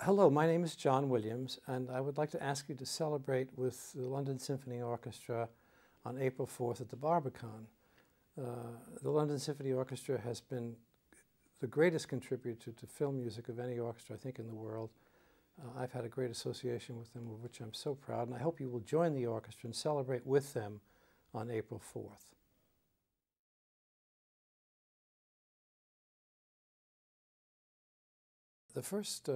Hello, my name is John Williams, and I would like to ask you to celebrate with the London Symphony Orchestra on April 4th at the Barbican. The London Symphony Orchestra has been the greatest contributor to film music of any orchestra, I think, in the world. I've had a great association with them, of which I'm so proud, and I hope you will join the orchestra and celebrate with them on April 4th. The first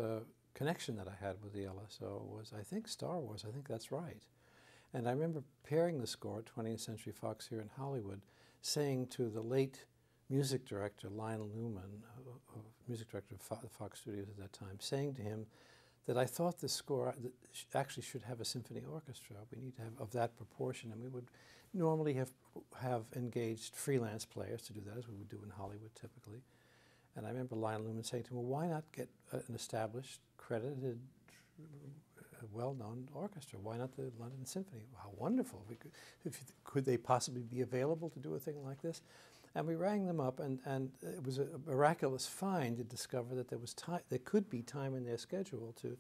connection that I had with the LSO was, I think, Star Wars. I think that's right. And I remember preparing the score at 20th Century Fox here in Hollywood, saying to the late music director, Lionel Newman, music director of the Fox Studios at that time, saying to him that I thought the score actually should have a symphony orchestra. We need to have of that proportion, and we would normally have engaged freelance players to do that, as we would do in Hollywood typically. And I remember Lionel Newman saying to me, well, why not get an established, credited, well-known orchestra? Why not the London Symphony? How wonderful. Could they possibly be available to do a thing like this? And we rang them up, and it was a miraculous find to discover that there could be time in their schedule to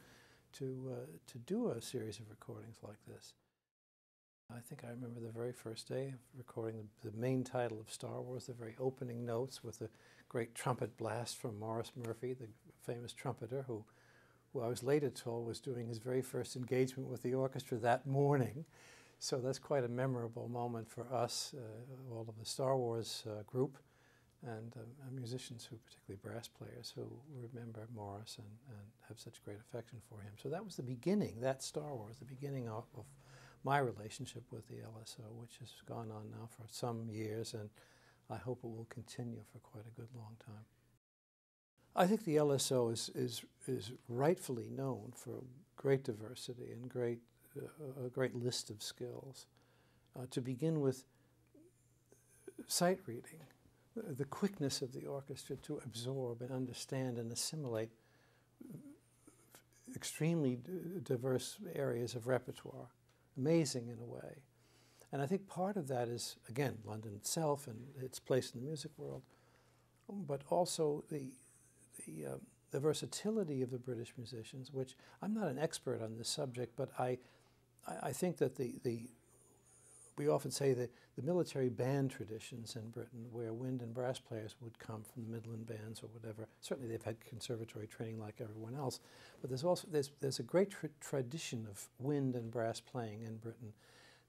do a series of recordings like this. I think I remember the very first day of recording the main title of Star Wars, the very opening notes with the great trumpet blast from Maurice Murphy, the famous trumpeter who I was later told was doing his very first engagement with the orchestra that morning. So that's quite a memorable moment for us, all of the Star Wars group, and musicians who, particularly brass players, who remember Maurice and have such great affection for him. So that was the beginning, that Star Wars, the beginning of my relationship with the LSO, which has gone on now for some years, and I hope it will continue for quite a good long time. I think the LSO is rightfully known for great diversity and a great list of skills. To begin with, sight reading, the quickness of the orchestra to absorb and understand and assimilate extremely diverse areas of repertoire. Amazing in a way. And I think part of that is, again, London itself and its place in the music world, but also the versatility of the British musicians, which I'm not an expert on this subject, but I think that we often say that the military band traditions in Britain, where wind and brass players would come from the Midland bands or whatever, certainly they've had conservatory training like everyone else, but there's a great tradition of wind and brass playing in Britain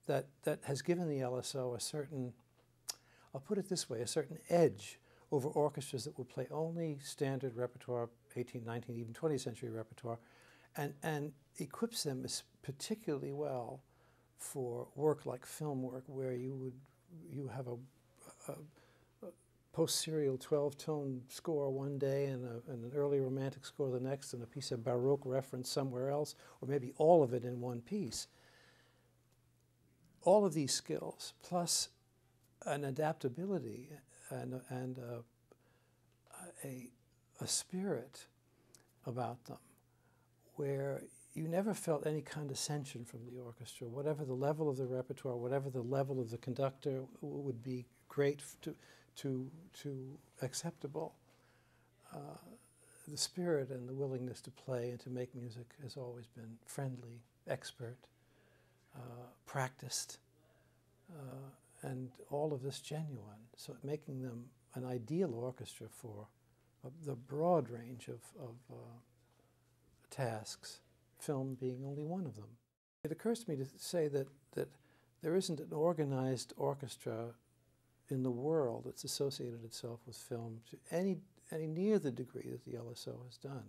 that has given the LSO a certain, I'll put it this way, a certain edge over orchestras that will play only standard repertoire, 18th, 19th, even 20th century repertoire, and equips them particularly well for work like film work, where you have a post-serial 12-tone score one day and an early romantic score the next, and a piece of Baroque reference somewhere else, or maybe all of it in one piece. All of these skills, plus an adaptability and a spirit about them, where you never felt any condescension from the orchestra. Whatever the level of the repertoire, whatever the level of the conductor would be great to acceptable. The spirit and the willingness to play and to make music has always been friendly, expert, practiced, and all of this genuine. So making them an ideal orchestra for the broad range of tasks, film being only one of them. It occurs to me to say that there isn't an organized orchestra in the world that's associated itself with film to any near the degree that the LSO has done.